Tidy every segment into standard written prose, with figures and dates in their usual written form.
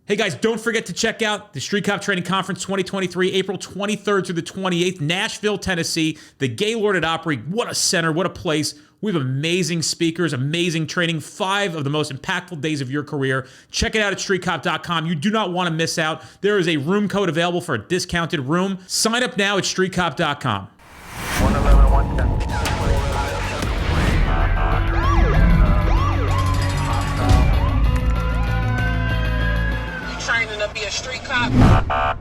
Hey guys, don't forget to check out the Street Cop Training Conference 2023, April 23rd through the 28th, Nashville, Tennessee. The Gaylord at Opry. What a center, what a place. We have amazing speakers, amazing training, 5 of the most impactful days of your career. Check it out at streetcop.com. You do not want to miss out. There is a room code available for a discounted room. Sign up now at streetcop.com. 111, 110. Training to be a street cop.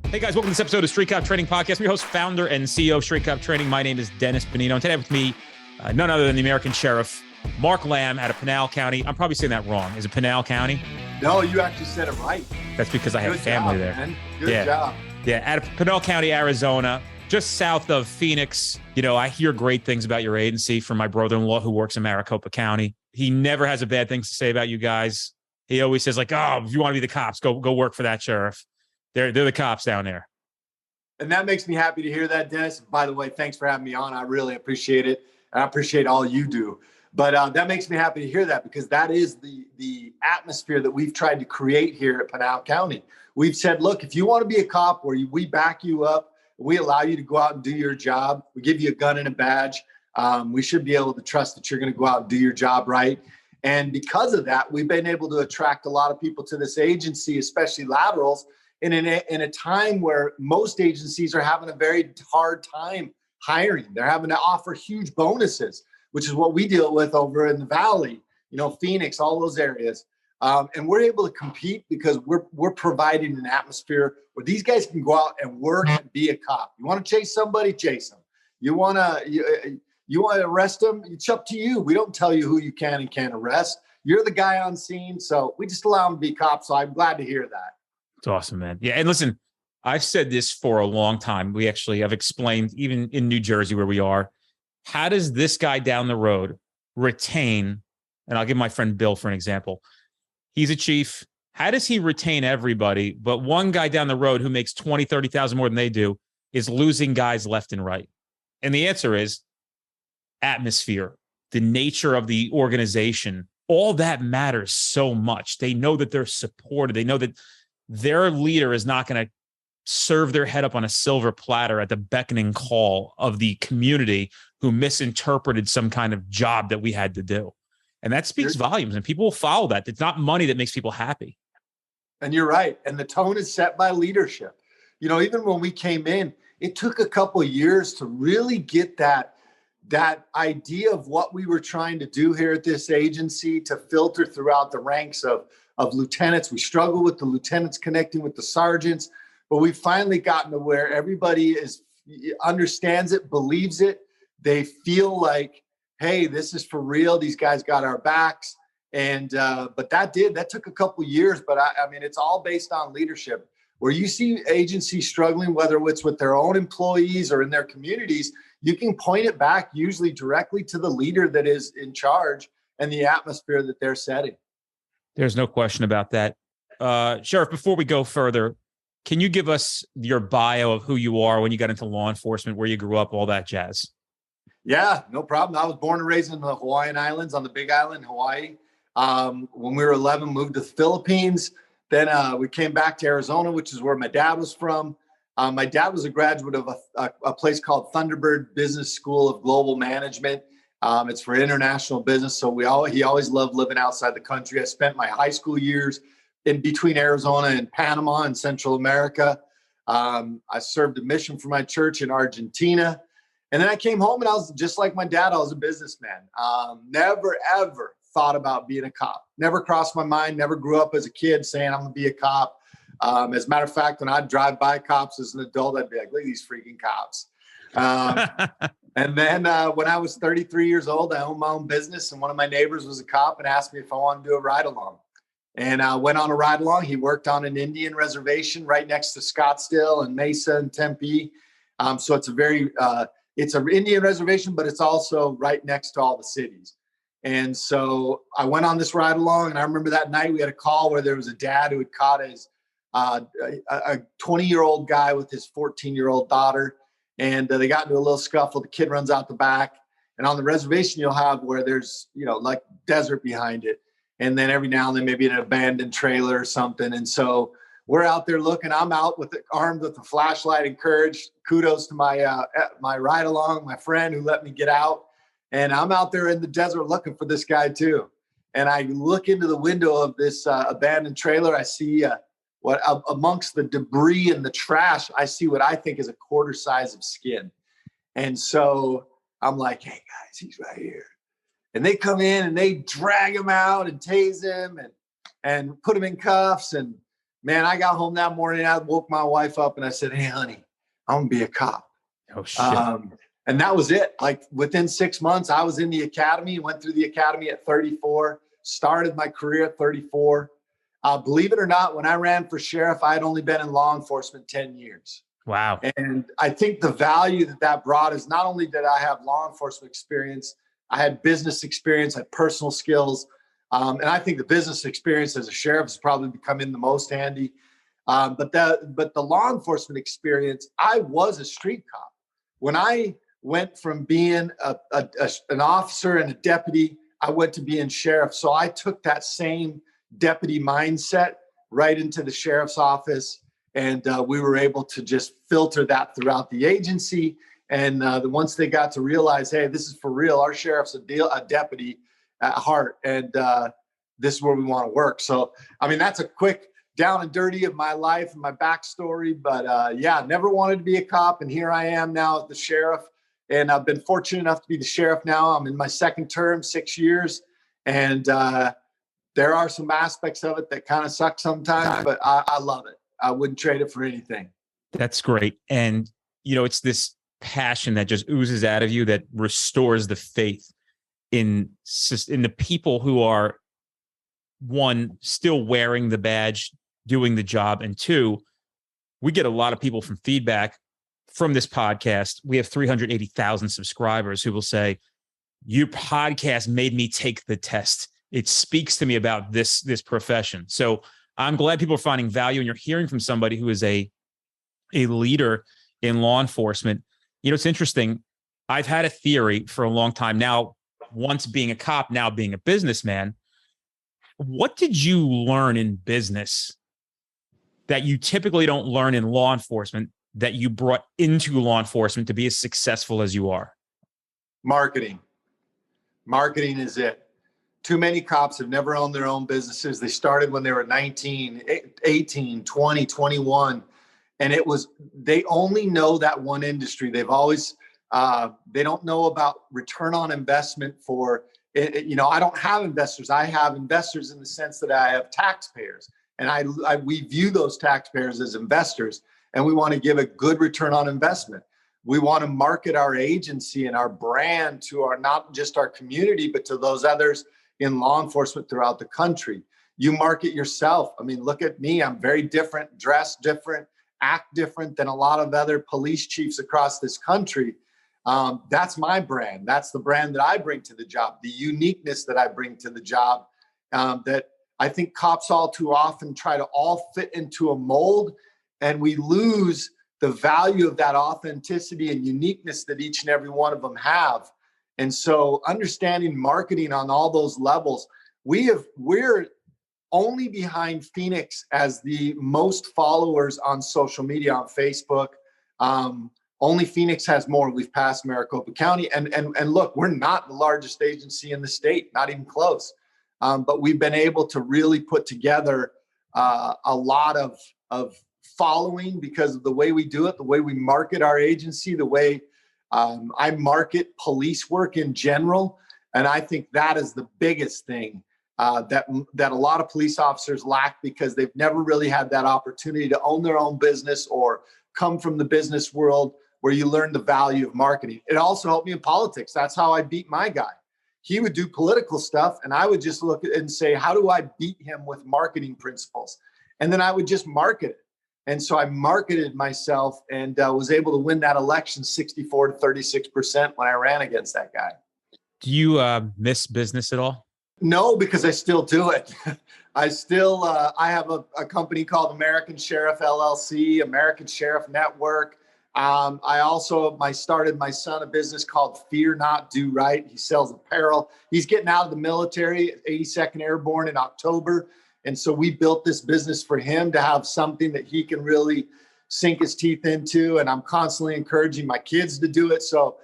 Hey guys, welcome to this episode of Street Cop Training Podcast. I'm your host, founder, and CEO of Street Cop Training. My name is Dennis Benino, and today with me, none other than the American Sheriff, Mark Lamb out of Pinal County. I'm probably saying that wrong. Is it Pinal County? No, you actually said it right. That's because I have family there. Man. Good job. Yeah, out of Pinal County, Arizona, just south of Phoenix. You know, I hear great things about your agency from my brother-in-law who works in Maricopa County. He never has a bad thing to say about you guys. He always says, like, oh, if you want to be the cops, go work for that sheriff. They're the cops down there. And that makes me happy to hear that, Dennis. By the way, thanks for having me on. I really appreciate it. And I appreciate all you do. But that makes me happy to hear that, because that is the atmosphere that we've tried to create here at Pinal County. We've said, look, if you want to be a cop, we back you up, we allow you to go out and do your job. We give you a gun and a badge. We should be able to trust that you're going to go out and do your job right. And because of that, we've been able to attract a lot of people to this agency, especially laterals, in a time where most agencies are having a very hard time hiring. They're having to offer huge bonuses, which is what we deal with over in the Valley, Phoenix, all those areas. And we're able to compete because we're providing an atmosphere where these guys can go out and work and be a cop. You want to chase somebody, chase them. You want to arrest them? It's up to you. We don't tell you who you can and can't arrest. You're the guy on scene. So we just allow them to be cops. So I'm glad to hear that. It's awesome, man. Yeah. And listen, I've said this for a long time. I've explained, even in New Jersey where we are, how does this guy down the road retain, and I'll give my friend Bill for an example. He's a chief. How does he retain everybody? But one guy down the road who makes 20, 30,000 more than they do is losing guys left and right. And the answer is atmosphere, the nature of the organization. All that matters so much. They know that they're supported. They know that their leader is not going to serve their head up on a silver platter at the beckoning call of the community who misinterpreted some kind of job that we had to do. And that speaks volumes, and people will follow that. It's not money that makes people happy. And you're right. And the tone is set by leadership. Even when we came in, it took a couple of years to really get that idea of what we were trying to do here at this agency to filter throughout the ranks of lieutenants. We struggle with the lieutenants connecting with the sergeants, but we've finally gotten to where everybody understands it, believes it. They feel like, hey, this is for real. These guys got our backs. And, but that took a couple of years, but I mean, it's all based on leadership. Where you see agencies struggling, whether it's with their own employees or in their communities, you can point it back usually directly to the leader that is in charge and the atmosphere that they're setting. There's no question about that. Sheriff, before we go further, can you give us your bio of who you are when you got into law enforcement, where you grew up, all that jazz? Yeah, no problem. I was born and raised in the Hawaiian Islands, on the Big Island, Hawaii. When we were 11, moved to the Philippines. Then we came back to Arizona, which is where my dad was from. My dad was a graduate of a place called Thunderbird Business School of Global Management. It's for international business. So he always loved living outside the country. I spent my high school years in between Arizona and Panama in Central America. I served a mission for my church in Argentina. And then I came home and I was just like my dad. I was a businessman. Never, ever thought about being a cop. Never crossed my mind. Never grew up as a kid saying I'm going to be a cop. As a matter of fact, when I'd drive by cops as an adult, I'd be like, look at these freaking cops. And then when I was 33 years old, I owned my own business, and one of my neighbors was a cop and asked me if I wanted to do a ride along. And I went on a ride along. He worked on an Indian reservation right next to Scottsdale and Mesa and Tempe. So it's it's an Indian reservation, but it's also right next to all the cities. And so I went on this ride along, and I remember that night we had a call where there was a dad who had caught a 20-year-old guy with his 14-year-old daughter, and they got into a little scuffle. The kid runs out the back, and on the reservation you'll have where there's like desert behind it, and then every now and then maybe an abandoned trailer or something. And so we're out there looking. I'm out armed with a flashlight and courage. Kudos to my ride along, my friend who let me get out. And I'm out there in the desert looking for this guy too. And I look into the window of this abandoned trailer. I see what amongst the debris and the trash, I see what I think is a quarter size of skin. And so I'm like, hey guys, he's right here. And they come in and they drag him out and tase him and put him in cuffs. And man, I got home that morning. I woke my wife up and I said, hey, honey, I'm going to be a cop. Oh, shit. And that was it. Like within 6 months, I was in the academy, went through the academy at 34, started my career at 34. Believe it or not, when I ran for sheriff, I had only been in law enforcement 10 years. Wow. And I think the value that brought is not only did I have law enforcement experience, I had business experience, I had personal skills. And I think the business experience as a sheriff has probably become in the most handy. But the law enforcement experience, I was a street cop. When I went from being an officer and a deputy, I went to being sheriff. So I took that same deputy mindset right into the sheriff's office. And we were able to just filter that throughout the agency. And once they got to realize, hey, this is for real, our sheriff's a deputy at heart. And this is where we want to work. So, I mean, that's a quick down and dirty of my life and my backstory. But yeah, never wanted to be a cop. And here I am now as the sheriff. And I've been fortunate enough to be the sheriff now. I'm in my second term, 6 years. And there are some aspects of it that kind of suck sometimes, but I love it. I wouldn't trade it for anything. That's great. And, you know, it's this passion that just oozes out of you that restores the faith in the people who are, one, still wearing the badge, doing the job. And two, we get a lot of people from feedback from this podcast. We have 380,000 subscribers who will say, your podcast made me take the test. It speaks to me about this profession. So I'm glad people are finding value, and you're hearing from somebody who is a leader in law enforcement. You know, it's interesting. I've had a theory for a long time now, once being a cop, now being a businessman. What did you learn in business that you typically don't learn in law enforcement that you brought into law enforcement to be as successful as you are? Marketing. Marketing is it. Too many cops have never owned their own businesses. They started when they were 19, 18, 20, 21. And they only know that one industry. They've always, they don't know about return on investment for, you know, I don't have investors. I have investors in the sense that I have taxpayers. And we view those taxpayers as investors, and we want to give a good return on investment. We want to market our agency and our brand to not just our community, but to those others in law enforcement throughout the country. You market yourself. I mean, look at me. I'm very different, dressed different, act different than a lot of other police chiefs across this country. That's my brand. That's the brand that I bring to the job, the uniqueness that I bring to the job, that I think cops all too often try to all fit into a mold, and we lose the value of that authenticity and uniqueness that each and every one of them have. And so understanding marketing on all those levels, we're only behind Phoenix as the most followers on social media on Facebook. Only Phoenix has more. We've passed Maricopa County. And look, we're not the largest agency in the state, not even close. But we've been able to really put together a lot of following because of the way we do it, the way we market our agency, the way I market police work in general. And I think that is the biggest thing that a lot of police officers lack, because they've never really had that opportunity to own their own business or come from the business world where you learn the value of marketing. It also helped me in politics. That's how I beat my guy. He would do political stuff, and I would just look at it and say, how do I beat him with marketing principles? And then I would just market it. And so I marketed myself and was able to win that election 64 to 36% when I ran against that guy. Do you miss business at all? No, because I still do it. I have a company called American Sheriff LLC, American Sheriff Network. I started my son a business called Fear Not Do Right. He sells apparel. He's getting out of the military, 82nd Airborne in October. And so we built this business for him to have something that he can really sink his teeth into. And I'm constantly encouraging my kids to do it. So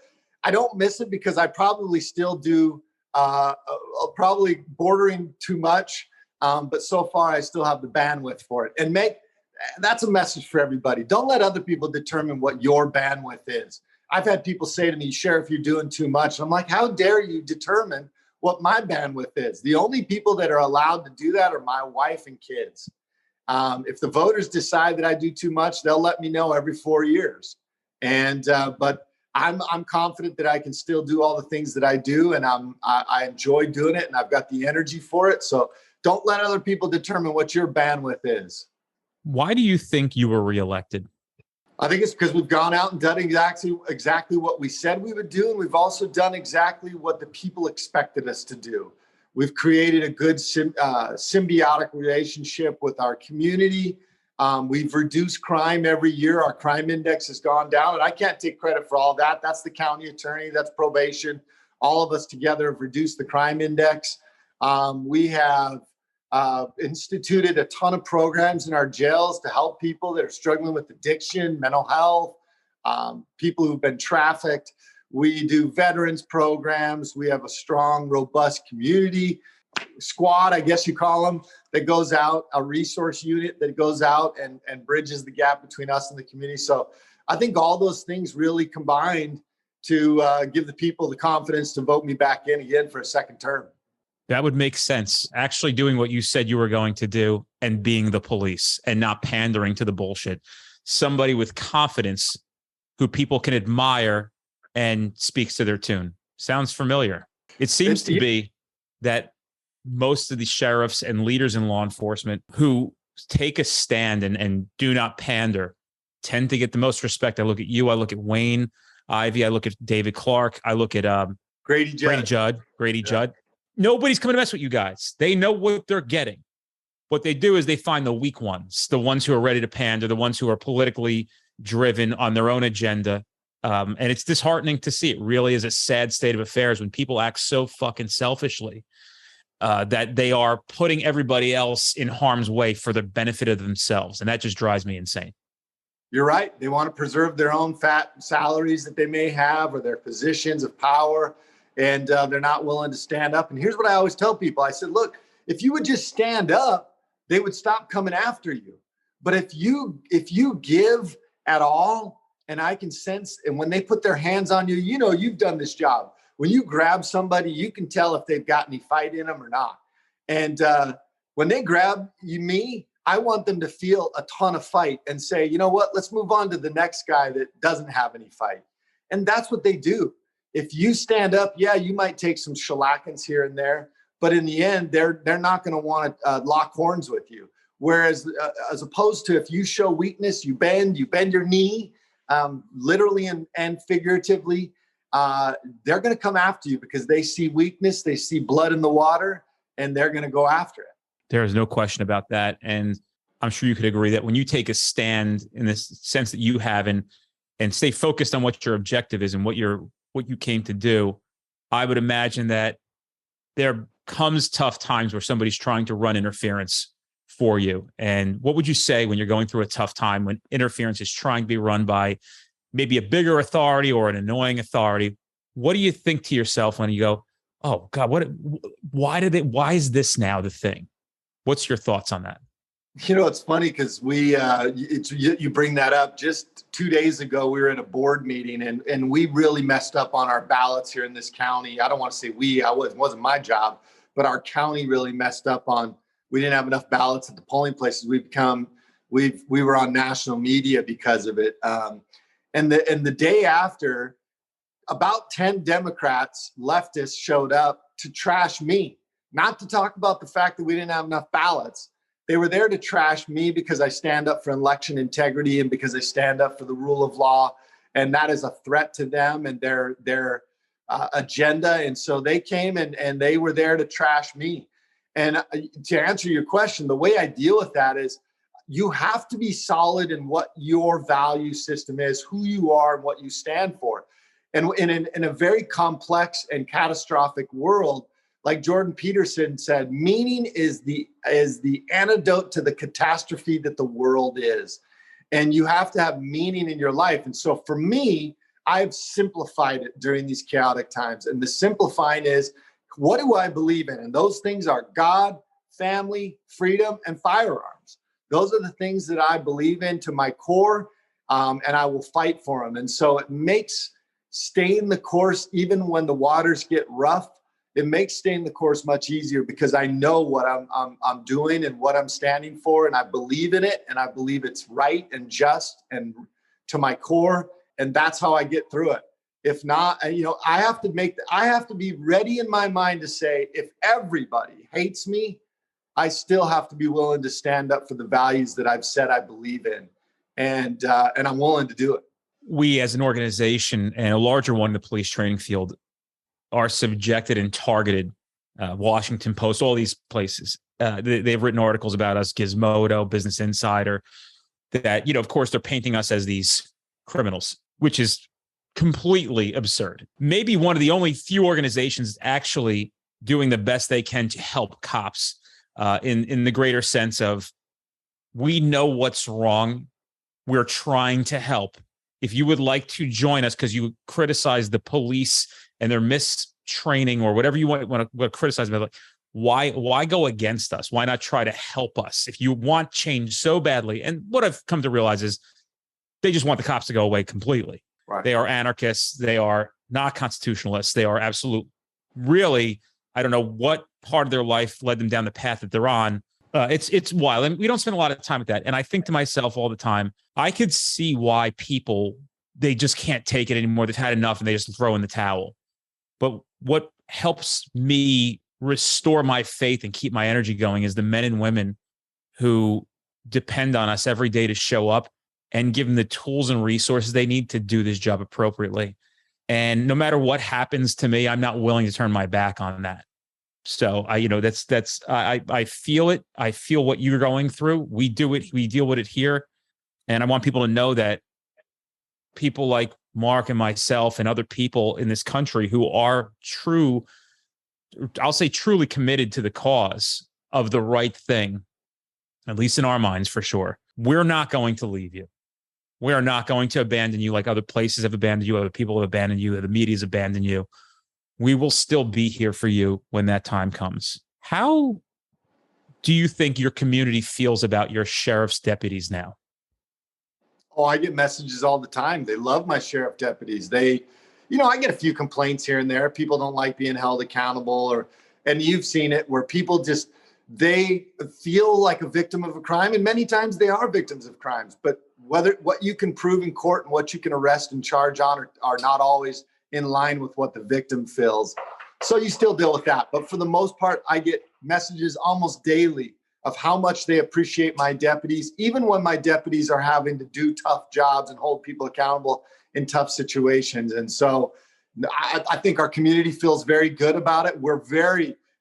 I don't miss it because I probably still do, probably bordering too much. But so far I still have the bandwidth for it. And that's a message for everybody. Don't let other people determine what your bandwidth is. I've had people say to me, Sheriff, you're doing too much. And I'm like, how dare you determine what my bandwidth is? The only people that are allowed to do that are my wife and kids. If the voters decide that I do too much, they'll let me know every 4 years. But I'm confident that I can still do all the things that I do, and I enjoy doing it, and I've got the energy for it. So don't let other people determine what your bandwidth is. Why do you think you were reelected? I think it's because we've gone out and done exactly what we said we would do. And we've also done exactly what the people expected us to do. We've created a good symbiotic relationship with our community. We've reduced crime every year. Our crime index has gone down. And I can't take credit for all that. That's the county attorney. That's probation. All of us together have reduced the crime index. We have instituted a ton of programs in our jails to help people that are struggling with addiction, mental health, people who've been trafficked. We do veterans programs. We have a strong, robust community squad, I guess you call them, that goes out, a resource unit that goes out and bridges the gap between us and the community. So I think all those things really combined to give the people the confidence to vote me back in again for a second term. That would make sense. Actually doing what you said you were going to do and being the police and not pandering to the bullshit. Somebody with confidence who people can admire and speaks to their tune. Sounds familiar. It seems to be that most of the sheriffs and leaders in law enforcement who take a stand and do not pander tend to get the most respect. I look at you. I look at Wayne Ivey. I look at David Clark. I look at Grady Judd. Nobody's coming to mess with you guys. They know what they're getting. What they do is they find the weak ones, the ones who are ready to pander, the ones who are politically driven on their own agenda. And it's disheartening to see. It really is a sad state of affairs when people act so fucking selfishly that they are putting everybody else in harm's way for the benefit of themselves. And that just drives me insane. You're right. They want to preserve their own fat salaries that they may have or their positions of power. And they're not willing to stand up. And here's what I always tell people. I said, look, if you would just stand up, they would stop coming after you. But if you give at all, and I can sense, and when they put their hands on you, you know, you've done this job. When you grab somebody, you can tell if they've got any fight in them or not. And when they grab me, I want them to feel a ton of fight and say, you know what, let's move on to the next guy that doesn't have any fight. And that's what they do. If you stand up, yeah, you might take some shellackings here and there, but in the end, they're not going to want to lock horns with you. Whereas as opposed to if you show weakness, you bend your knee, literally and figuratively, they're going to come after you because they see weakness, they see blood in the water, and they're going to go after it. There is no question about that. And I'm sure you could agree that when you take a stand in this sense that you have and stay focused on what your objective is and what you came to do, I would imagine that there comes tough times where somebody's trying to run interference for you. And what would you say when you're going through a tough time when interference is trying to be run by maybe a bigger authority or an annoying authority? What do you think to yourself when you go, oh God, why is this now the thing? What's your thoughts on that? You know, it's funny because you bring that up. Just 2 days ago, we were at a board meeting and we really messed up on our ballots here in this county. I don't want to say it wasn't my job, but our county really messed up on, we didn't have enough ballots at the polling places. We were on national media because of it. And the day after, about 10 Democrats, leftists showed up to trash me, not to talk about the fact that we didn't have enough ballots. They were there to trash me because I stand up for election integrity and because I stand up for the rule of law. And that is a threat to them and their agenda. And so they came and they were there to trash me. And to answer your question, the way I deal with that is, you have to be solid in what your value system is, who you are, and what you stand for. And in a very complex and catastrophic world, like Jordan Peterson said, meaning is the antidote to the catastrophe that the world is. And you have to have meaning in your life. And so for me, I've simplified it during these chaotic times. And the simplifying is, what do I believe in? And those things are God, family, freedom, and firearms. Those are the things that I believe in to my core, and I will fight for them. And so it makes staying the course, even when the waters get rough, it makes staying the course much easier because I know what I'm doing and what I'm standing for, and I believe in it, and I believe it's right and just and to my core, and that's how I get through it. If not, I have to be ready in my mind to say, if everybody hates me, I still have to be willing to stand up for the values that I've said I believe in, and I'm willing to do it. We as an organization and a larger one in the police training field are subjected and targeted. Washington Post, all these places, they've written articles about us, Gizmodo, Business Insider, that, of course, they're painting us as these criminals, which is completely absurd. Maybe one of the only few organizations actually doing the best they can to help cops in the greater sense of, we know what's wrong. We're trying to help. If you would like to join us because you criticize the police and their mistraining or whatever you want to criticize about, like, why go against us? Why not try to help us? If you want change so badly, and what I've come to realize is they just want the cops to go away completely. Right. They are anarchists. They are not constitutionalists. They are absolute, really, I don't know what part of their life led them down the path that they're on. It's wild. And we don't spend a lot of time with that. And I think to myself all the time, I could see why people, they just can't take it anymore. They've had enough and they just throw in the towel. But what helps me restore my faith and keep my energy going is the men and women who depend on us every day to show up and give them the tools and resources they need to do this job appropriately. And no matter what happens to me, I'm not willing to turn my back on that. So I feel it. I feel what you're going through. We do it. We deal with it here. And I want people to know that people like Mark and myself and other people in this country who are truly committed to the cause of the right thing, at least in our minds for sure. We're not going to leave you. We are not going to abandon you like other places have abandoned you, other people have abandoned you, the media's abandoned you. We will still be here for you when that time comes. How do you think your community feels about your sheriff's deputies now? Oh, I get messages all the time. They love my sheriff deputies. I get a few complaints here and there. People don't like being held accountable, and you've seen it where people they feel like a victim of a crime. And many times they are victims of crimes, but what you can prove in court and what you can arrest and charge on are not always in line with what the victim feels. So you still deal with that. But for the most part, I get messages almost daily of how much they appreciate my deputies, even when my deputies are having to do tough jobs and hold people accountable in tough situations. And so I think our community feels very good about it.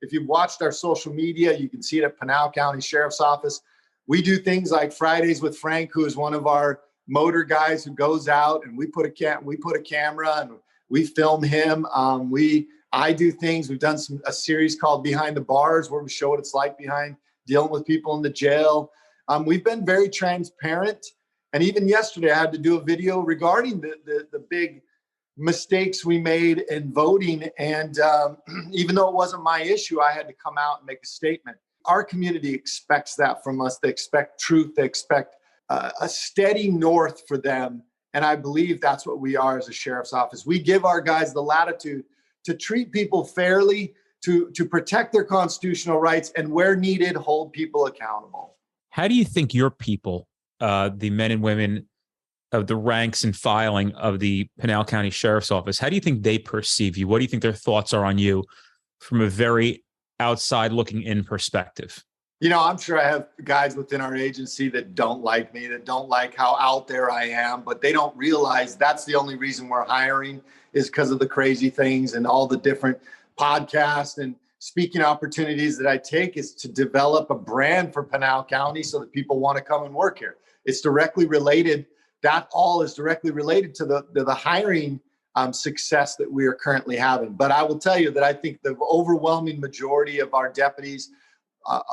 If you've watched our social media, you can see it at Pinal County Sheriff's Office. We do things like Fridays with Frank, who is one of our motor guys who goes out, and we put a camera and we film him. I do things. We've done a series called Behind the Bars, where we show what it's like behind dealing with people in the jail. We've been very transparent. And even yesterday, I had to do a video regarding the big mistakes we made in voting. And even though it wasn't my issue, I had to come out and make a statement. Our community expects that from us. They expect truth. They expect a steady north for them. And I believe that's what we are as a sheriff's office. We give our guys the latitude to treat people fairly, to protect their constitutional rights, and where needed, hold people accountable. How do you think your people, the men and women of the ranks and filing of the Pinal County Sheriff's Office, how do you think they perceive you? What do you think their thoughts are on you from a very outside looking in perspective? I'm sure I have guys within our agency that don't like me, that don't like how out there I am, but they don't realize that's the only reason we're hiring is because of the crazy things and all the different podcasts and speaking opportunities that I take is to develop a brand for Pinal County so that people want to come and work here. It's directly related. That all is directly related to the hiring success that we are currently having. But I will tell you that I think the overwhelming majority of our deputies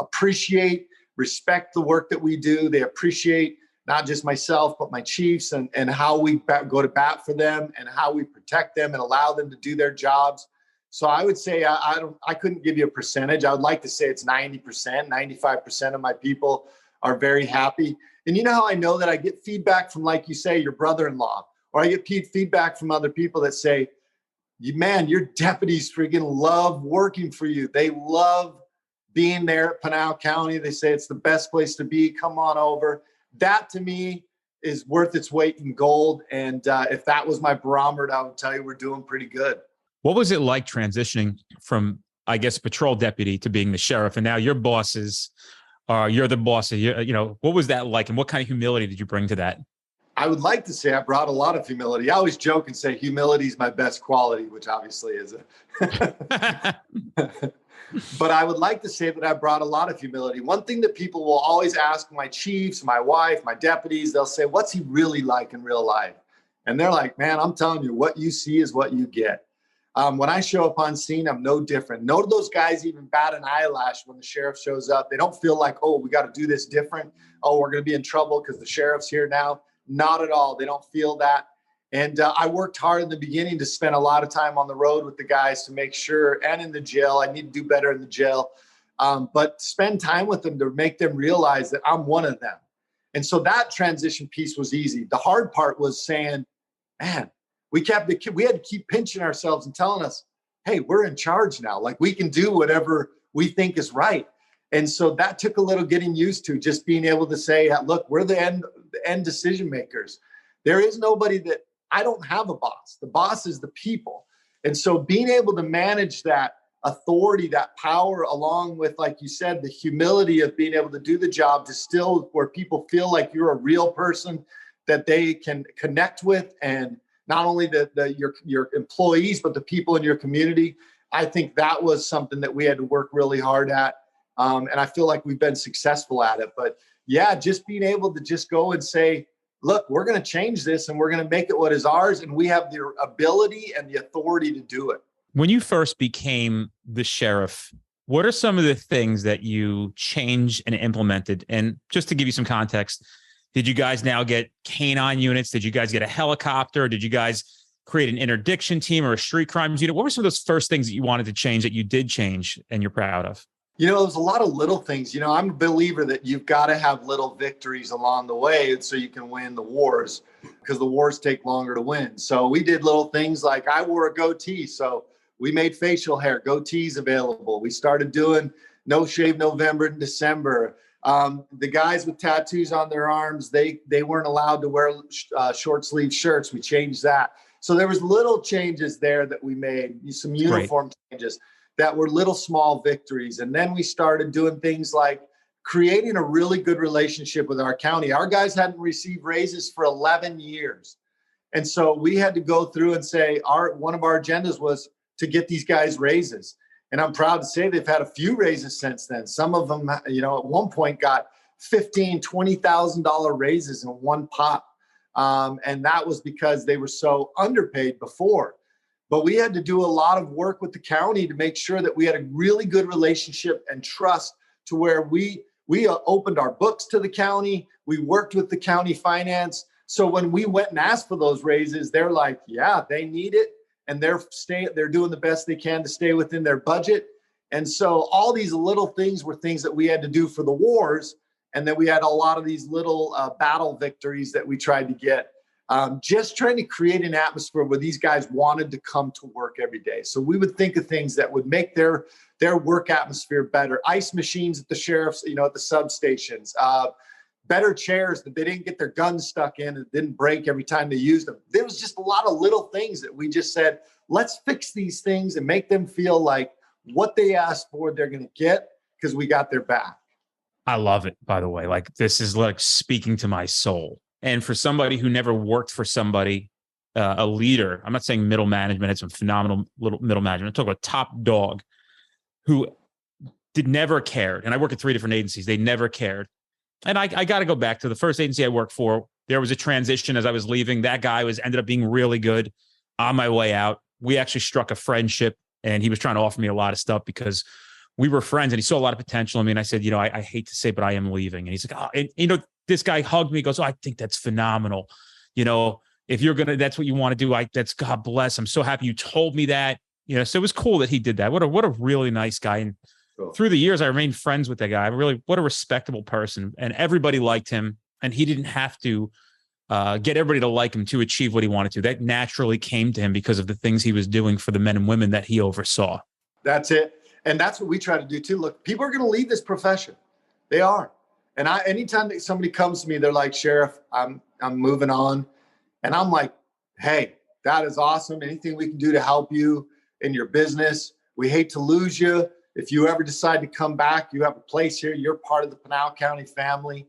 appreciate, respect the work that we do. They appreciate not just myself, but my chiefs and how we go to bat for them and how we protect them and allow them to do their jobs. So I would say I couldn't give you a percentage. I would like to say it's 90%, 95% of my people are very happy. And you know how I know that? I get feedback from, like you say, your brother-in-law, or I get feedback from other people that say, man, your deputies freaking love working for you. They love being there at Pinal County. They say it's the best place to be. Come on over. That to me is worth its weight in gold. And if that was my barometer, I would tell you we're doing pretty good. What was it like transitioning from, I guess, patrol deputy to being the sheriff? And now your bosses you're the boss. What was that like? And what kind of humility did you bring to that? I would like to say I brought a lot of humility. I always joke and say humility is my best quality, which obviously is but I would like to say that I brought a lot of humility. One thing that people will always ask my chiefs, my wife, my deputies, they'll say, what's he really like in real life? And they're like, man, I'm telling you, what you see is what you get. When I show up on scene, I'm no different. None of those guys even bat an eyelash when the sheriff shows up. They don't feel like, oh, we got to do this different. Oh, we're going to be in trouble because the sheriff's here now. Not at all. They don't feel that. And I worked hard in the beginning to spend a lot of time on the road with the guys to make sure, and in the jail. I need to do better in the jail. But spend time with them to make them realize that I'm one of them. And so that transition piece was easy. The hard part was saying, man, we had to keep pinching ourselves and telling us, hey, we're in charge now. Like, we can do whatever we think is right. And so that took a little getting used to, just being able to say, look, we're the end decision makers. There is nobody that I don't have a boss. The boss is the people. And so being able to manage that authority, that power, along with, like you said, the humility of being able to do the job to still where people feel like you're a real person that they can connect with, and not only your employees, but the people in your community. I think that was something that we had to work really hard at. And I feel like we've been successful at it. But yeah, just being able to just go and say, look, we're going to change this and we're going to make it what is ours. And we have the ability and the authority to do it. When you first became the sheriff, what are some of the things that you changed and implemented? And just to give you some context, did you guys now get canine units? Did you guys get a helicopter? Did you guys create an interdiction team or a street crimes unit? What were some of those first things that you wanted to change that you did change and you're proud of? There's a lot of little things. I'm a believer that you've got to have little victories along the way so you can win the wars, because the wars take longer to win. So we did little things like I wore a goatee. So we made facial hair, goatees available. We started doing No Shave November and December. The guys with tattoos on their arms, they weren't allowed to wear short sleeve shirts. We changed that. So there was little changes there that we made, some uniform changes that were little small victories. And then we started doing things like creating a really good relationship with our county. Our guys hadn't received raises for 11 years. And so we had to go through and say, one of our agendas was to get these guys raises. And I'm proud to say they've had a few raises since then. Some of them, at one point got $15,000, $20,000 raises in one pop. And that was because they were so underpaid before. But we had to do a lot of work with the county to make sure that we had a really good relationship and trust, to where we opened our books to the county. We worked with the county finance. So when we went and asked for those raises, they're like, yeah, they need it. And they're doing the best they can to stay within their budget. And so all these little things were things that we had to do for the wars. And then we had a lot of these little battle victories that we tried to get. Just trying to create an atmosphere where these guys wanted to come to work every day. So we would think of things that would make their work atmosphere better. Ice machines at the sheriff's, at the substations, better chairs that they didn't get their guns stuck in and didn't break every time they used them. There was just a lot of little things that we just said, let's fix these things and make them feel like what they asked for, they're going to get, because we got their back. I love it, by the way. Like, this is like speaking to my soul. And for somebody who never worked for somebody, a leader, I'm not saying middle management, had some phenomenal little middle management. I'm talking about top dog who never cared. And I work at 3 different agencies. They never cared. And I got to go back to the first agency I worked for. There was a transition as I was leaving. That guy ended up being really good on my way out. We actually struck a friendship, and he was trying to offer me a lot of stuff because we were friends, and he saw a lot of potential in me. And I said, I hate to say, but I am leaving. And he's like, oh, and this guy hugged me, goes, oh, I think that's phenomenal. If you're going to, that's what you want to do. That's God bless. I'm so happy you told me that, so it was cool that he did that. What a really nice guy. And through the years, I remained friends with that guy. What a respectable person. And everybody liked him, and he didn't have to get everybody to like him to achieve what he wanted to. That naturally came to him because of the things he was doing for the men and women that he oversaw. That's it. And that's what we try to do too. Look, people are going to leave this profession. They are. And anytime that somebody comes to me, they're like, Sheriff, I'm moving on. And I'm like, hey, that is awesome. Anything we can do to help you in your business. We hate to lose you. If you ever decide to come back, you have a place here. You're part of the Pinal County family.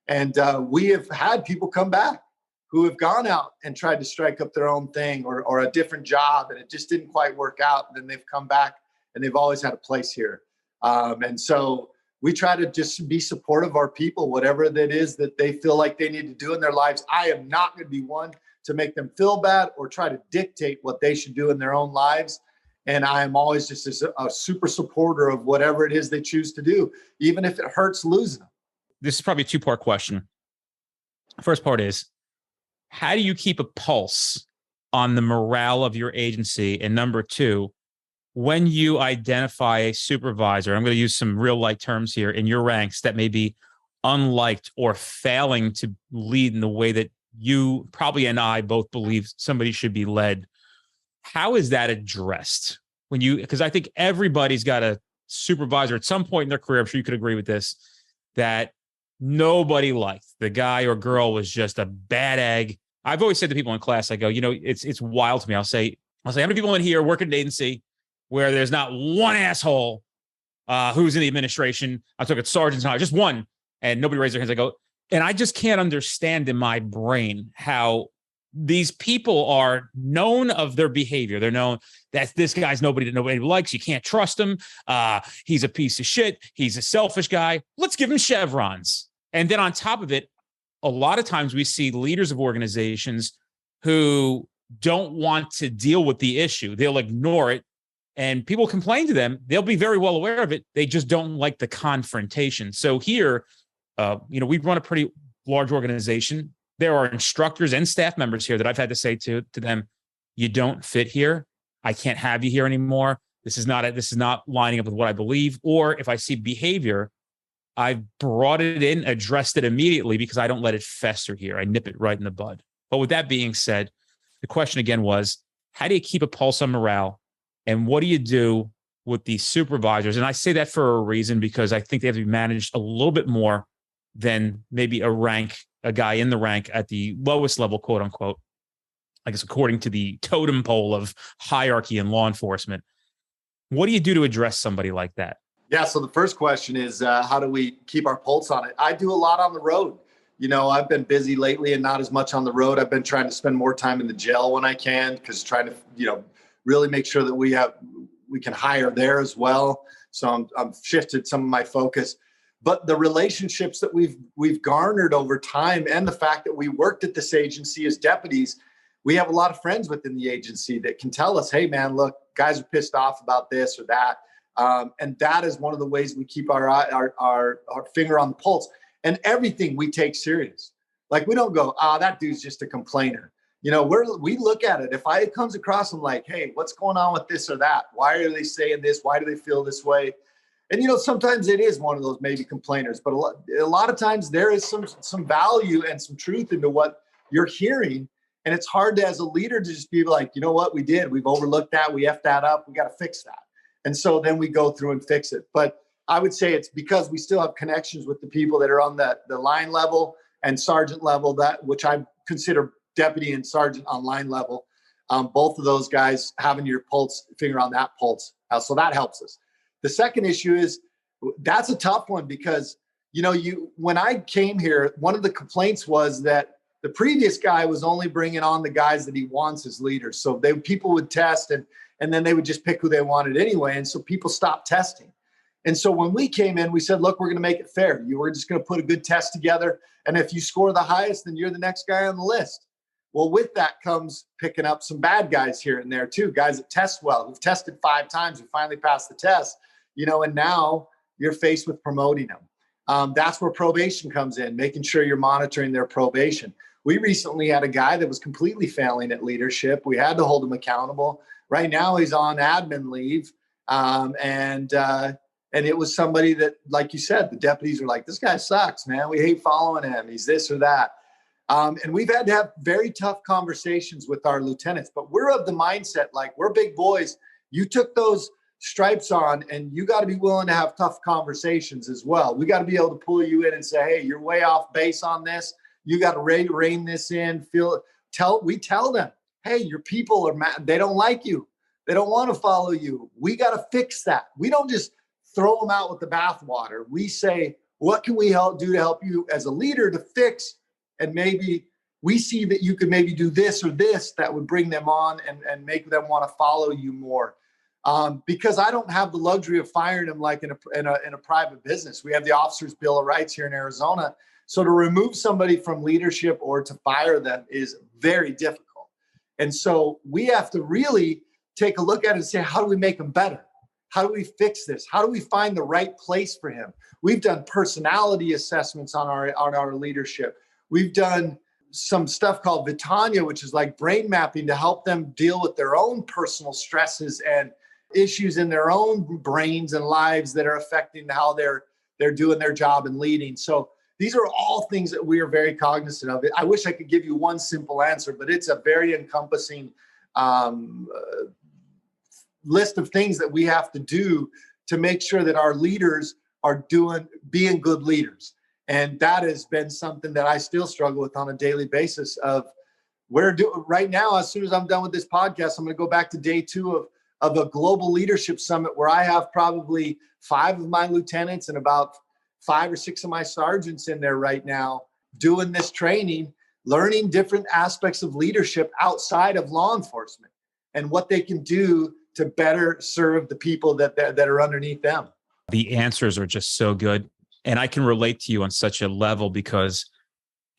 And we have had people come back who have gone out and tried to strike up their own thing or a different job, and it just didn't quite work out. And then they've come back, and they've always had a place here. And so we try to just be supportive of our people, whatever that is that they feel like they need to do in their lives. I am not going to be one to make them feel bad or try to dictate what they should do in their own lives. And I am always just a super supporter of whatever it is they choose to do, even if it hurts losing them. This is probably a 2-part question. First part is, how do you keep a pulse on the morale of your agency? And number 2, when you identify a supervisor, I'm going to use some real light terms here, in your ranks that may be unliked or failing to lead in the way that you probably and I both believe somebody should be led. How is that addressed? Because I think everybody's got a supervisor at some point in their career, I'm sure you could agree with this, that nobody liked. The guy or girl was just a bad egg. I've always said to people in class, I go, it's wild to me. I'll say, how many people in here work at an agency where there's not one asshole who's in the administration? I took it sergeants, just one, and nobody raised their hands. I go, and I just can't understand in my brain how these people are known of their behavior. They're known that this guy's nobody that nobody likes. You can't trust him. He's a piece of shit. He's a selfish guy. Let's give him chevrons. And then on top of it, a lot of times we see leaders of organizations who don't want to deal with the issue. They'll ignore it, and people complain to them. They'll be very well aware of it. They just don't like the confrontation. So here, we run a pretty large organization. There are instructors and staff members here that I've had to say to them, you don't fit here. I can't have you here anymore. This is not lining up with what I believe. Or if I see behavior, I've brought it in, addressed it immediately, because I don't let it fester here. I nip it right in the bud. But with that being said, the question again was, how do you keep a pulse on morale? And what do you do with these supervisors? And I say that for a reason, because I think they have to be managed a little bit more than maybe a guy in the rank at the lowest level, quote unquote, I guess, according to the totem pole of hierarchy in law enforcement. What do you do to address somebody like that? Yeah. So the first question is, how do we keep our pulse on it? I do a lot on the road. I've been busy lately and not as much on the road. I've been trying to spend more time in the jail when I can, because trying to, really make sure that we can hire there as well. So I'm shifted some of my focus. But the relationships that we've garnered over time, and the fact that we worked at this agency as deputies, we have a lot of friends within the agency that can tell us, hey, man, look, guys are pissed off about this or that. And that is one of the ways we keep our finger on the pulse. And everything we take serious. Like, we don't go, that dude's just a complainer. We look at it. If it comes across, I'm like, hey, what's going on with this or that? Why are they saying this? Why do they feel this way? And, sometimes it is one of those maybe complainers, but a lot of times there is some value and some truth into what you're hearing. And it's hard as a leader to just be like, you know what, we've overlooked that. We effed that up. We got to fix that. And so then we go through and fix it. But I would say it's because we still have connections with the people that are on the line level and sergeant level, which I consider deputy and sergeant on line level. Both of those guys having your finger on that pulse. So that helps us. The second issue is, that's a tough one, because, when I came here, one of the complaints was that the previous guy was only bringing on the guys that he wants as leaders. So people would test, and and then they would just pick who they wanted anyway. And so people stopped testing. And so when we came in, we said, look, we're going to make it fair. We're just going to put a good test together. And if you score the highest, then you're the next guy on the list. Well, with that comes picking up some bad guys here and there too, guys that test well, who've tested 5 times, who finally passed the test, and now you're faced with promoting them. That's where probation comes in, making sure you're monitoring their probation. We recently had a guy that was completely failing at leadership. We had to hold him accountable. Right now he's on admin leave. And it was somebody that, like you said, the deputies were like, this guy sucks, man. We hate following him. He's this or that. And we've had to have very tough conversations with our lieutenants, but we're of the mindset, like, we're big boys. You took those stripes on, and you got to be willing to have tough conversations as well. We got to be able to pull you in and say, hey, you're way off base on this. You got to rein this in. We tell them, hey, your people are mad. They don't like you. They don't want to follow you. We got to fix that. We don't just throw them out with the bathwater. We say, what can we do to help you as a leader to fix? And maybe we see that you could maybe do this or this that would bring them on and make them want to follow you more. Because I don't have the luxury of firing them like in a private business. We have the Officers' Bill of Rights here in Arizona. So to remove somebody from leadership or to fire them is very difficult. And so we have to really take a look at it and say, how do we make them better? How do we fix this? How do we find the right place for him? We've done personality assessments on our leadership. We've done some stuff called Vitania, which is like brain mapping to help them deal with their own personal stresses and issues in their own brains and lives that are affecting how they're doing their job and leading. So these are all things that we are very cognizant of. I wish I could give you one simple answer, but it's a very encompassing list of things that we have to do to make sure that our leaders are being good leaders. And that has been something that I still struggle with on a daily basis of right now, as soon as I'm done with this podcast, I'm going to go back to day 2 of a global leadership summit where I have probably 5 of my lieutenants and about 5 or 6 of my sergeants in there right now doing this training, learning different aspects of leadership outside of law enforcement and what they can do to better serve the people that are underneath them. The answers are just so good. And I can relate to you on such a level because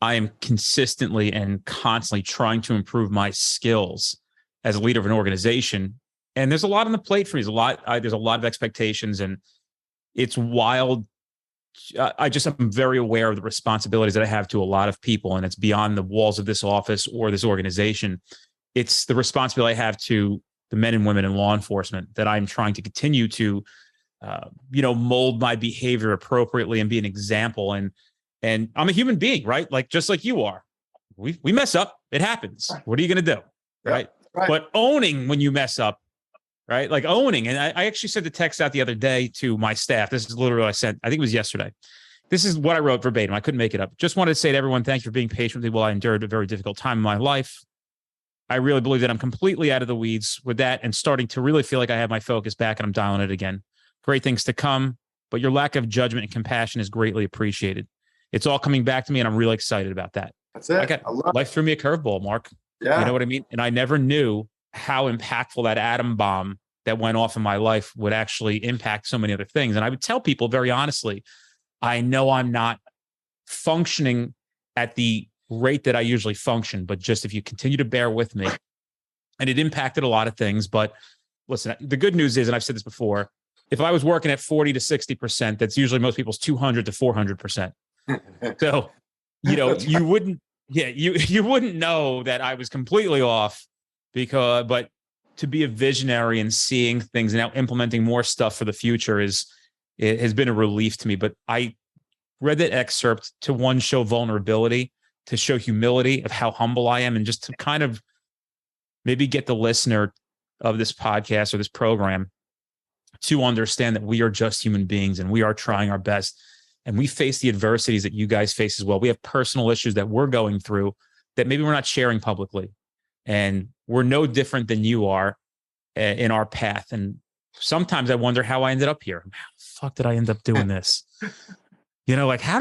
I am consistently and constantly trying to improve my skills as a leader of an organization. And there's a lot on the plate for me. There's a lot of expectations, and it's wild. I'm very aware of the responsibilities that I have to a lot of people, and it's beyond the walls of this office or this organization. It's the responsibility I have to the men and women in law enforcement that I'm trying to continue to mold my behavior appropriately and be an example. And I'm a human being, right? Like, just like you are, we mess up. It happens. What are you going to do? Right? But owning when you mess up, right? Like owning. And I actually sent the text out the other day to my staff. This is literally what I sent. I think it was yesterday. This is what I wrote verbatim. I couldn't make it up. Just wanted to say to everyone, thank you for being patient with me while I endured a very difficult time in my life. I really believe that I'm completely out of the weeds with that and starting to really feel like I have my focus back and I'm dialing it again. Great things to come, but your lack of judgment and compassion is greatly appreciated. It's all coming back to me, and I'm really excited about that. That's it. Life threw me a curveball, Mark. Yeah. You know what I mean? And I never knew how impactful that atom bomb that went off in my life would actually impact so many other things. And I would tell people very honestly, I know I'm not functioning at the rate that I usually function, but just if you continue to bear with me, and it impacted a lot of things. But listen, the good news is, and I've said this before, if I was working at 40 to 60%, that's usually most people's 200 to 400%. So, you wouldn't know that I was completely off but to be a visionary and seeing things and now implementing more stuff for the future it has been a relief to me. But I read that excerpt to, one, show vulnerability, to show humility of how humble I am, and just to kind of maybe get the listener of this podcast or this program to understand that we are just human beings and we are trying our best, and we face the adversities that you guys face as well. We have personal issues that we're going through that maybe we're not sharing publicly, and we're no different than you are in our path. And sometimes I wonder how I ended up here. How the fuck did I end up doing this? Like, how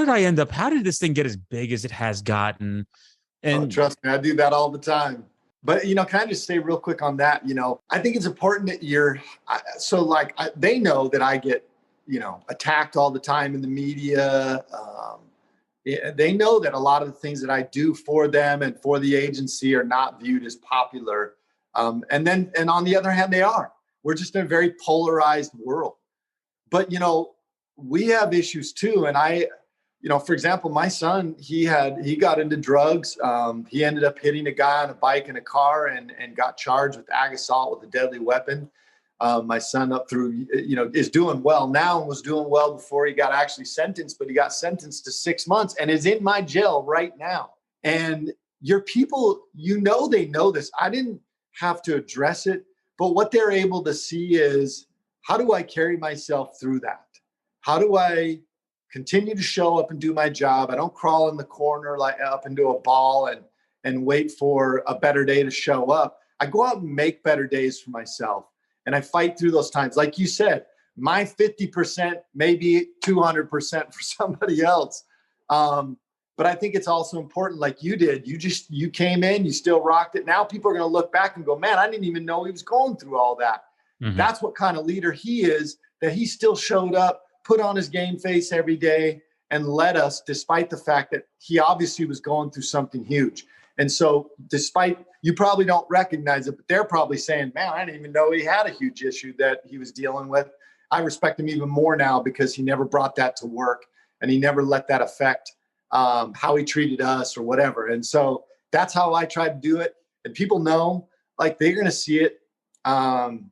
did this thing get as big as it has gotten? And trust me, I do that all the time. But, can I just say real quick on that, I think it's important that they know that I get, attacked all the time in the media. They know that a lot of the things that I do for them and for the agency are not viewed as popular. And on the other hand, they are. We're just in a very polarized world. But, we have issues too. And for example, my son, he got into drugs. He ended up hitting a guy on a bike in a car and got charged with ag assault with a deadly weapon. My son is doing well now and was doing well before he got actually sentenced, but he got sentenced to 6 months and is in my jail right now. And your people, they know this. I didn't have to address it, but what they're able to see is, how do I carry myself through that? How do I continue to show up and do my job? I don't crawl in the corner like up into a ball and wait for a better day to show up. I go out and make better days for myself. And I fight through those times. Like you said, my 50% may be 200% for somebody else. But I think it's also important, like you did, you came in, you still rocked it. Now people are going to look back and go, man, I didn't even know he was going through all that. Mm-hmm. That's what kind of leader he is, that he still showed up, put on his game face every day and led us, despite the fact that he obviously was going through something huge. And so despite, you probably don't recognize it, but they're probably saying, man, I didn't even know he had a huge issue that he was dealing with. I respect him even more now because he never brought that to work and he never let that affect how he treated us or whatever. And so that's how I try to do it. And people know, like, they're going to see it. I'm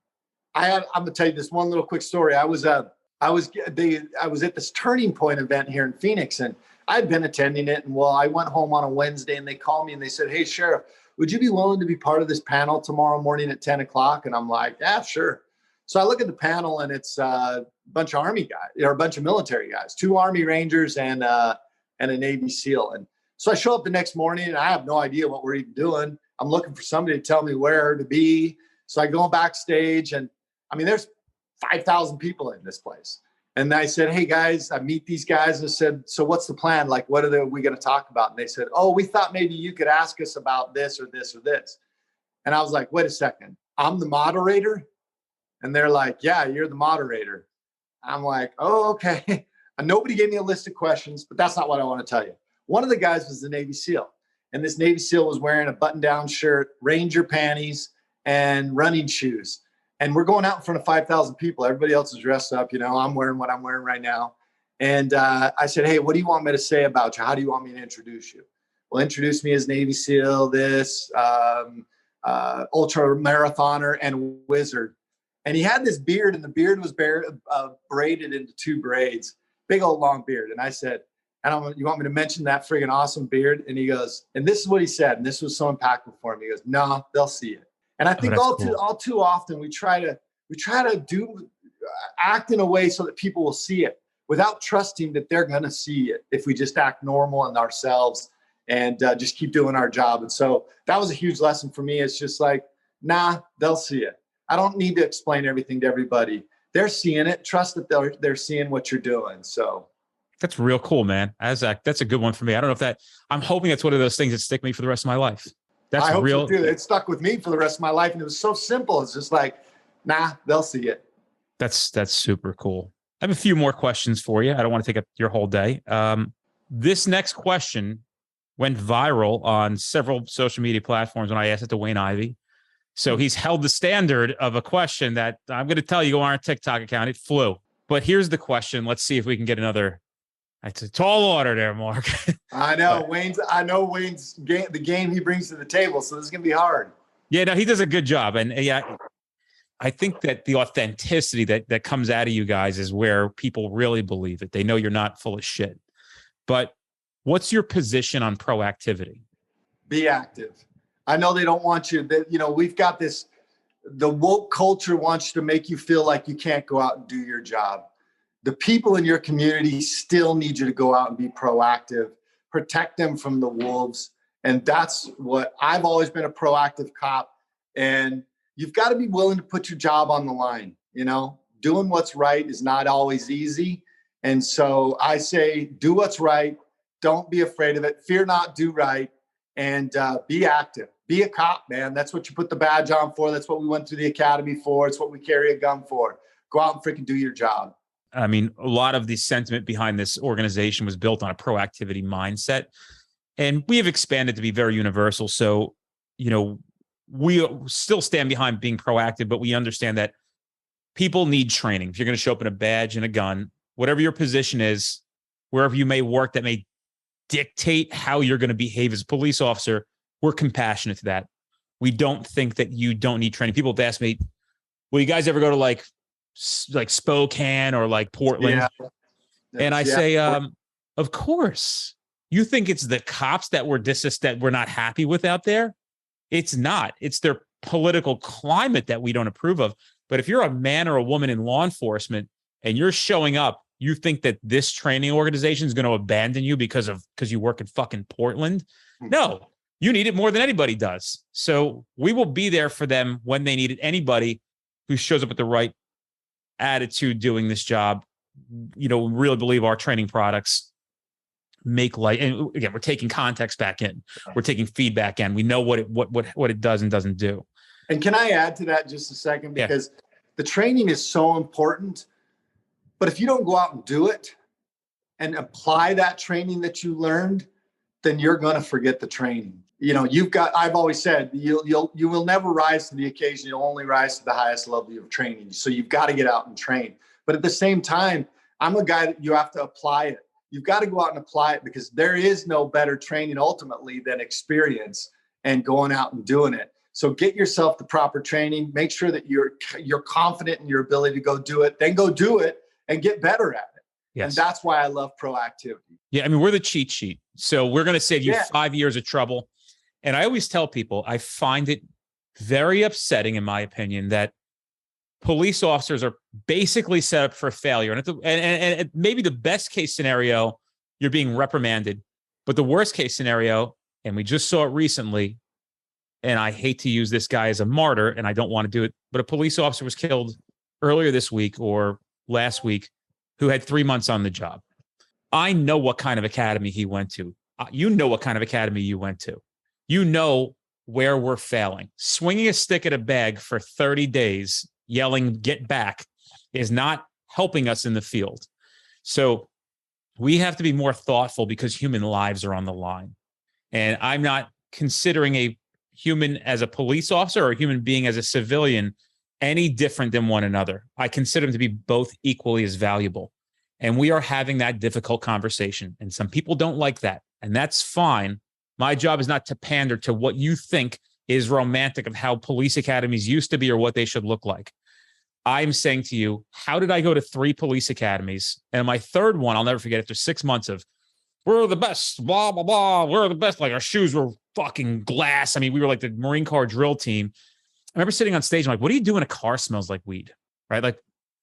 going to tell you this one little quick story. I was at this Turning Point event here in Phoenix, and I'd been attending it. And I went home on a Wednesday and they called me and they said, hey, Sheriff, would you be willing to be part of this panel tomorrow morning at 10 o'clock? And I'm like, yeah, sure. So I look at the panel and it's a bunch of Army guys, or a bunch of military guys, 2 Army Rangers and a Navy SEAL. And so I show up the next morning and I have no idea what we're even doing. I'm looking for somebody to tell me where to be. So I go backstage and there's 5,000 people in this place. And I said, hey guys, I meet these guys and I said, so what's the plan? Like, what are we going to talk about? And they said, oh, we thought maybe you could ask us about this or this or this. And I was like, wait a second, I'm the moderator? And they're like, yeah, you're the moderator. I'm like, oh, okay. And nobody gave me a list of questions, but that's not what I want to tell you. One of the guys was the Navy SEAL. And this Navy SEAL was wearing a button-down shirt, Ranger panties, and running shoes. And we're going out in front of 5,000 people. Everybody else is dressed up. I'm wearing what I'm wearing right now. And I said, hey, what do you want me to say about you? How do you want me to introduce you? Well, introduce me as Navy SEAL, this ultra marathoner and wizard. And he had this beard, and the beard was braided into 2 braids, big old long beard. And I said, you want me to mention that friggin' awesome beard? And he goes, and this is what he said. And this was so impactful for him. He goes, no, they'll see it. And I think all too often we try to act in a way so that people will see it without trusting that they're going to see it if we just act normal and ourselves and just keep doing our job. And so that was a huge lesson for me. It's just like, nah, they'll see it. I don't need to explain everything to everybody. They're seeing it. Trust that they're seeing what you're doing. So that's real cool, man. That's a good one for me. I don't know if I'm hoping it's one of those things that stick me for the rest of my life. That's I hope real. so too. It stuck with me for the rest of my life. And it was so simple. It's just like, nah, they'll see it. That's super cool. I have a few more questions for you. I don't want to take up your whole day. This next question went viral on several social media platforms when I asked it to Wayne Ivey. So he's held the standard of a question that I'm going to tell you, go on our TikTok account. It flew. But here's the question. Let's see if we can get another. It's a tall order there, Mark. I know Wayne's game, the game he brings to the table. So this is going to be hard. Yeah, no, he does a good job. And yeah, I think that the authenticity that comes out of you guys is where people really believe it. They know you're not full of shit. But what's your position on proactivity? Be active. I know they don't want you we've got the woke culture wants to make you feel like you can't go out and do your job. The people in your community still need you to go out and be proactive, protect them from the wolves. And that's what I've always been, a proactive cop. And you've got to be willing to put your job on the line. Doing what's right is not always easy. And so I say, do what's right. Don't be afraid of it. Fear not, do right. and be active. Be a cop, man. That's what you put the badge on for. That's what we went through the academy for. It's what we carry a gun for. Go out and freaking do your job. I mean, a lot of the sentiment behind this organization was built on a proactivity mindset. And we have expanded to be very universal. So, we still stand behind being proactive, but we understand that people need training. If you're going to show up in a badge and a gun, whatever your position is, wherever you may work, that may dictate how you're going to behave as a police officer, we're compassionate to that. We don't think that you don't need training. People have asked me, will you guys ever go to like Spokane or like Portland? Yeah. And I say, of course. You think it's the cops that we're not happy with out there? It's not. It's their political climate that we don't approve of. But if you're a man or a woman in law enforcement and you're showing up, you think that this training organization is going to abandon you because you work in fucking Portland? No, you need it more than anybody does. So we will be there for them when they need it. Anybody who shows up with the right attitude doing this job, we really believe our training products make light. And again, we're taking context back in. We're taking feedback in. We know what it does and doesn't do. And can I add to that just a second? Because the training is so important. But if you don't go out and do it and apply that training that you learned, then you're going to forget the training. I've always said, you will never rise to the occasion. You'll only rise to the highest level of training. So you've got to get out and train. But at the same time, I'm a guy that you have to apply it. You've got to go out and apply it, because there is no better training ultimately than experience and going out and doing it. So get yourself the proper training. Make sure that you're confident in your ability to go do it. Then go do it and get better at it. Yes. And that's why I love proactivity. Yeah, I mean, we're the cheat sheet. So we're going to save you 5 years of trouble. And I always tell people, I find it very upsetting, in my opinion, that police officers are basically set up for failure. And maybe the best case scenario, you're being reprimanded. But the worst case scenario, and we just saw it recently, and I hate to use this guy as a martyr, and I don't want to do it, but a police officer was killed earlier this week or last week who had 3 months on the job. I know what kind of academy he went to. You know what kind of academy you went to. You know where we're failing. Swinging a stick at a bag for 30 days, yelling, "Get back," is not helping us in the field. So we have to be more thoughtful, because human lives are on the line. And I'm not considering a human as a police officer or a human being as a civilian any different than one another. I consider them to be both equally as valuable. And we are having that difficult conversation. And some people don't like that. And that's fine. My job is not to pander to what you think is romantic of how police academies used to be or what they should look like. I'm saying to you, how did I go to 3 police academies? And my third one, I'll never forget, after 6 months of, we're the best, blah, blah, blah, we're the best. Like, our shoes were fucking glass. I mean, we were like the Marine Corps drill team. I remember sitting on stage, I'm like, what do you do when a car smells like weed? Right? Like,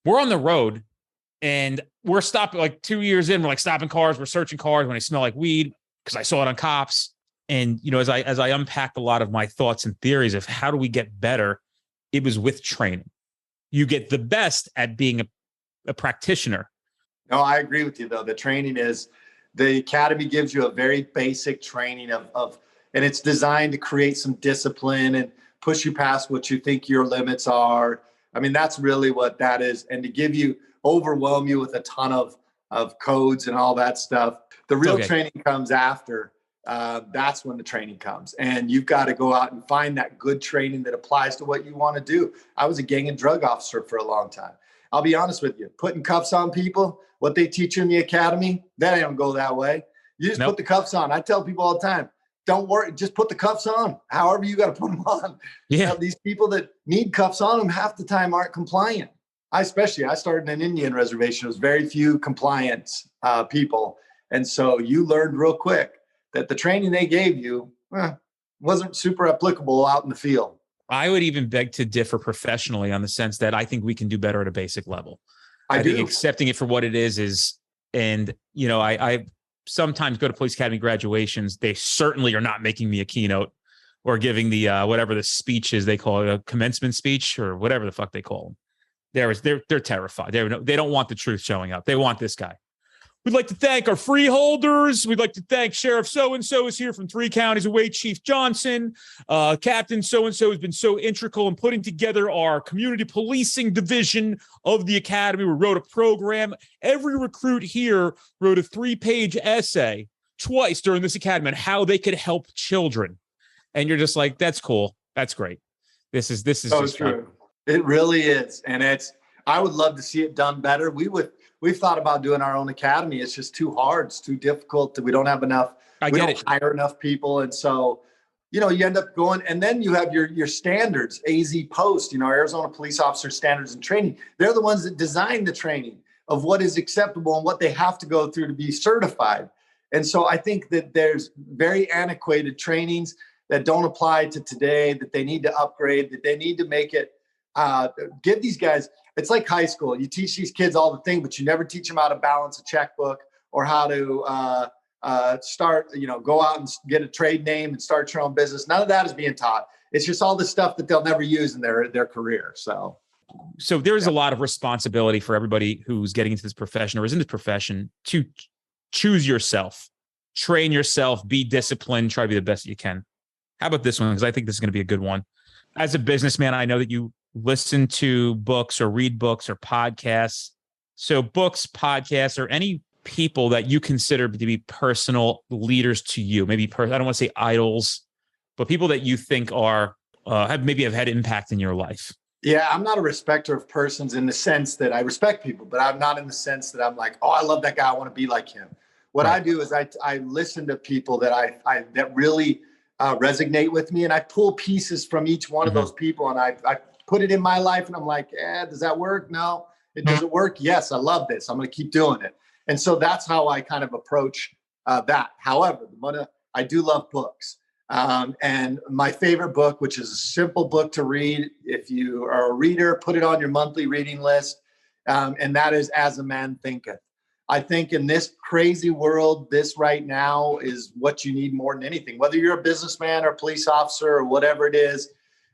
we're on the road and we're stopping, like 2 years in, we're like stopping cars, we're searching cars when they smell like weed, because I saw it on cops. And, as I unpacked a lot of my thoughts and theories of how do we get better, it was with training. You get the best at being a practitioner. No, I agree with you, though. The training the academy gives you a very basic training of, and it's designed to create some discipline and push you past what you think your limits are. I mean, that's really what that is. And to overwhelm you with a ton of codes and all that stuff. The real training comes after. That's when the training comes, and you've got to go out and find that good training that applies to what you want to do. I was a gang and drug officer for a long time. I'll be honest with you, putting cuffs on people, what they teach you in the academy, that don't go that way. You just put the cuffs on. I tell people all the time, don't worry, just put the cuffs on. However you got to put them on. Yeah. These people that need cuffs on them half the time aren't compliant. I started in an Indian reservation. There was very few compliant people. And so you learned real quick that the training they gave you wasn't super applicable out in the field. I would even beg to differ professionally on the sense that I think we can do better at a basic level. I think accepting it for what it is, and, I sometimes go to police academy graduations. They certainly are not making me a keynote or giving the, whatever the speech is, they call it a commencement speech or whatever the fuck they call them. They're terrified. They don't want the truth showing up. They want this guy. We'd like to thank our freeholders. We'd like to thank Sheriff so-and-so is here from 3 counties away, Chief Johnson. Captain so-and-so has been so integral in putting together our community policing division of the academy. We wrote a program. Every recruit here wrote a 3-page essay twice during this academy on how they could help children. And you're just like, that's cool. That's great. This is so just true. fun. It really is. And I would love to see it done better. We've thought about doing our own academy. It's just too hard. It's too difficult. We don't have enough. We don't hire enough people. And so, you end up going, and then you have your standards, AZ Post, Arizona Police Officer Standards and Training. They're the ones that design the training of what is acceptable and what they have to go through to be certified. And so I think that there's very antiquated trainings that don't apply to today, that they need to upgrade, that they need to make it, give these guys, it's like high school. You teach these kids all the things, but you never teach them how to balance a checkbook or how to start, go out and get a trade name and start your own business. None of that is being taught. It's just all the stuff that they'll never use in their career. So there's a lot of responsibility for everybody who's getting into this profession or is in this profession to choose yourself, train yourself, be disciplined, try to be the best that you can. How about this one? Because I think this is going to be a good one. As a businessman, I know that you listen to books or read books or podcasts. So books, podcasts, or any people that you consider to be personal leaders to you, maybe I don't want to say idols, but people that you think are have had impact in your life. Yeah, I'm not a respecter of persons in the sense that I respect people, but I'm not in the sense that I'm like, oh, I love that guy, I want to be like him. What I do is I listen to people that I that really resonate with me, and I pull pieces from each one of those people, and I put it in my life, and I'm like, does that work? No. It doesn't work. Yes, I love this. I'm going to keep doing it. And so that's how I kind of approach that. However, I do love books. And my favorite book, which is a simple book to read, if you are a reader, put it on your monthly reading list. And that is As a Man Thinketh. I think in this crazy world, this right now is what you need more than anything, whether you're a businessman or a police officer or whatever it is.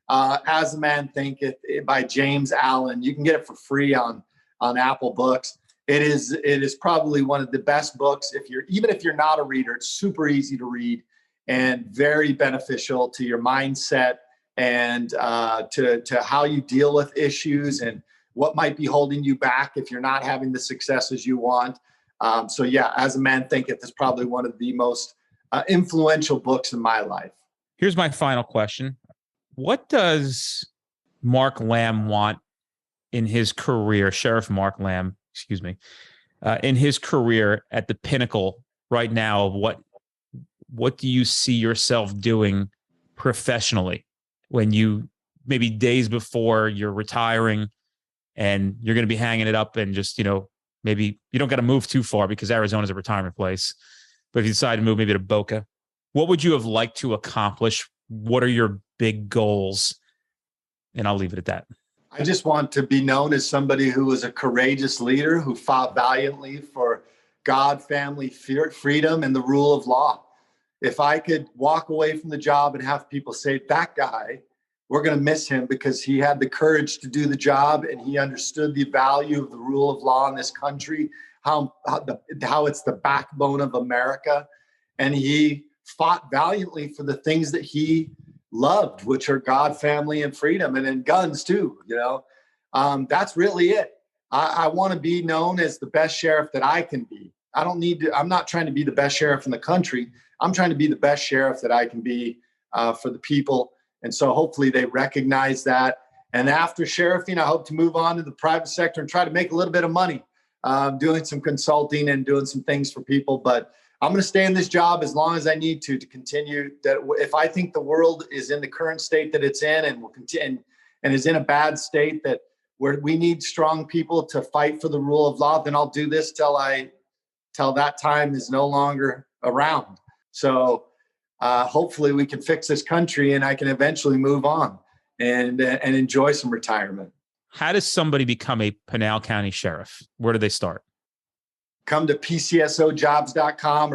As a Man Thinketh by James Allen. You can get it for free on Apple Books. It is probably one of the best books. Even if you're not a reader, it's super easy to read and very beneficial to your mindset and to how you deal with issues and what might be holding you back if you're not having the successes you want. So yeah, As a Man Thinketh is probably one of the most influential books in my life. Here's my final question. What does Mark Lamb want in his career, Sheriff Mark Lamb, in his career at the pinnacle right now of what do you see yourself doing professionally when you maybe days before you're retiring and you're going to be hanging it up and just, maybe you don't got to move too far because Arizona's a retirement place. But if you decide to move maybe to Boca, what would you have liked to accomplish? What are your big goals? And I'll leave it at that. I just want to be known as somebody who was a courageous leader who fought valiantly for God, family, freedom, and the rule of law. If I could walk away from the job and have people say, that guy, we're going to miss him because he had the courage to do the job and he understood the value of the rule of law in this country, how it's the backbone of America. And he fought valiantly for the things that he loved, which are God, family, and freedom, and then guns too. That's really it. I want to be known as the best sheriff that I can be. I'm not trying to be the best sheriff in the country. I'm trying to be the best sheriff that I can be for the people. And so hopefully they recognize that. And after sheriffing, I hope to move on to the private sector and try to make a little bit of money doing some consulting and doing some things for people. But I'm going to stay in this job as long as I need to continue that. If I think the world is in the current state that it's in and will continue and is in a bad state that where we need strong people to fight for the rule of law, then I'll do this till that time is no longer around. So hopefully we can fix this country and I can eventually move on and enjoy some retirement. How does somebody become a Pinal County sheriff? Where do they start? Come to pcsojobs.com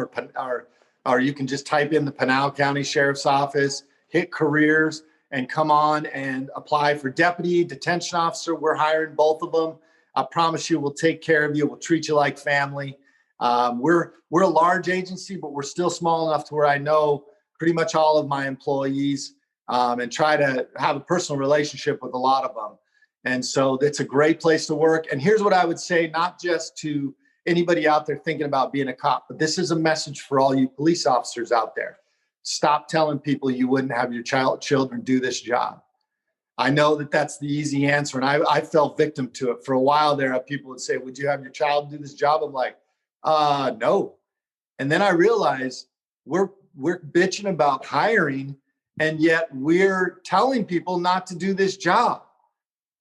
or you can just type in the Pinal County Sheriff's Office, hit careers, and come on and apply for deputy, detention officer. We're hiring both of them. I promise you we'll take care of you. We'll treat you like family. We're a large agency, but we're still small enough to where I know pretty much all of my employees, and try to have a personal relationship with a lot of them. And so it's a great place to work. And here's what I would say, not just to anybody out there thinking about being a cop, but this is a message for all you police officers out there. Stop telling people you wouldn't have your children do this job. I know that that's the easy answer. And I fell victim to it for a while there. People would say, would you have your child do this job? I'm like, no. And then I realized we're bitching about hiring, and yet we're telling people not to do this job.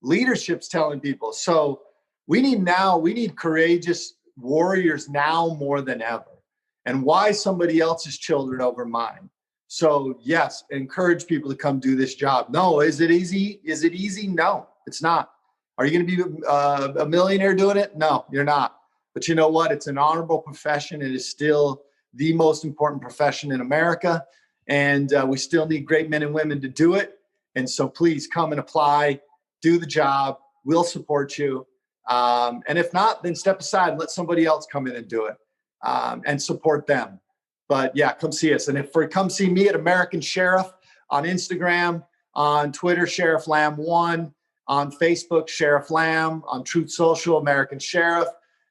Leadership's telling people. So we need courageous warriors now more than ever. And why somebody else's children over mine? So yes, encourage people to come do this job. No, is it easy? Is it easy? No, it's not. Are you going to be a millionaire doing it? No, you're not. But you know what? It's an honorable profession. It is still the most important profession in America. And we still need great men and women to do it. And so please come and apply, do the job. We'll support you. And if not, then step aside and let somebody else come in and do it, and support them. But yeah, come see us. And come see me at American Sheriff on Instagram, on Twitter, Sheriff Lamb 1, on Facebook, Sheriff Lamb, on Truth Social, American Sheriff,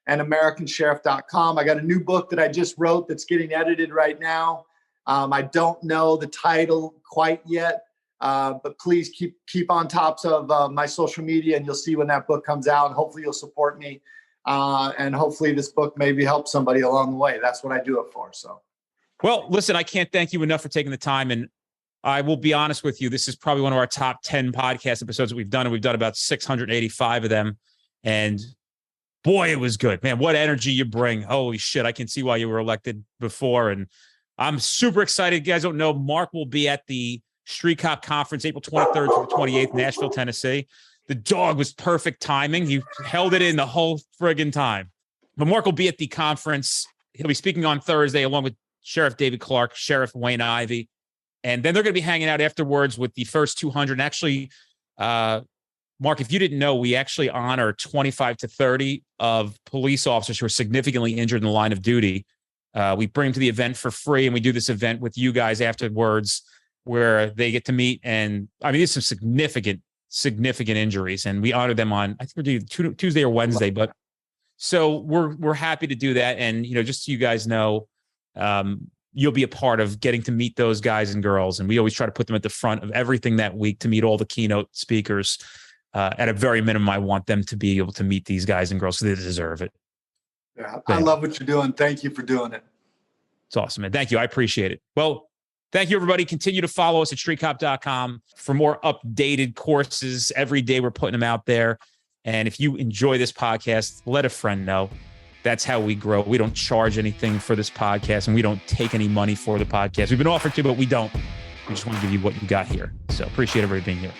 and AmericanSheriff.com. I got a new book that I just wrote that's getting edited right now. I don't know the title quite yet, but please keep on top of my social media, and you'll see when that book comes out. And hopefully you'll support me, and hopefully this book maybe helps somebody along the way. That's what I do it for. So. Well, listen, I can't thank you enough for taking the time. And I will be honest with you, this is probably one of our top 10 podcast episodes that we've done. And we've done about 685 of them. And boy, it was good, man. What energy you bring. Holy shit. I can see why you were elected before. And I'm super excited. You guys don't know, Mark will be at the Street Cop Conference, April 23rd to the 28th, Nashville, Tennessee. The dog was perfect timing. He held it in the whole friggin' time. But Mark will be at the conference. He'll be speaking on Thursday along with Sheriff David Clark, Sheriff Wayne Ivey. And then they're going to be hanging out afterwards with the first 200. And actually, Mark, if you didn't know, we actually honor 25 to 30 of police officers who are significantly injured in the line of duty. We bring them to the event for free, and we do this event with you guys afterwards where they get to meet. And I mean, there's some significant injuries, and we honor them on, I think we're doing Tuesday or Wednesday. But so we're happy to do that. And, just so you guys know, you'll be a part of getting to meet those guys and girls. And we always try to put them at the front of everything that week to meet all the keynote speakers. At a very minimum, I want them to be able to meet these guys and girls, so they deserve it. Yeah, I love what you're doing. Thank you for doing it. It's awesome, man. Thank you. I appreciate it. Well, thank you, everybody. Continue to follow us at streetcop.com for more updated courses. Every day we're putting them out there. And if you enjoy this podcast, let a friend know. That's how we grow. We don't charge anything for this podcast, and we don't take any money for the podcast. We've been offered to, but we don't. We just want to give you what you got here. So appreciate everybody being here.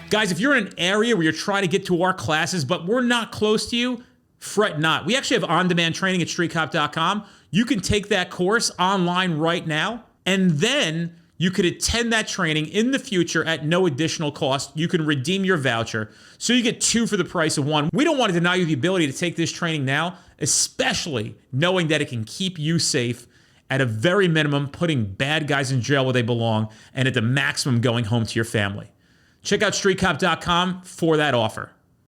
Guys, if you're in an area where you're trying to get to our classes, but we're not close to you, fret not. We actually have on-demand training at streetcop.com. You can take that course online right now, and then you could attend that training in the future at no additional cost. You can redeem your voucher, so you get 2 for the price of 1. We don't want to deny you the ability to take this training now, especially knowing that it can keep you safe, at a very minimum, putting bad guys in jail where they belong, and at the maximum, going home to your family. Check out streetcop.com for that offer.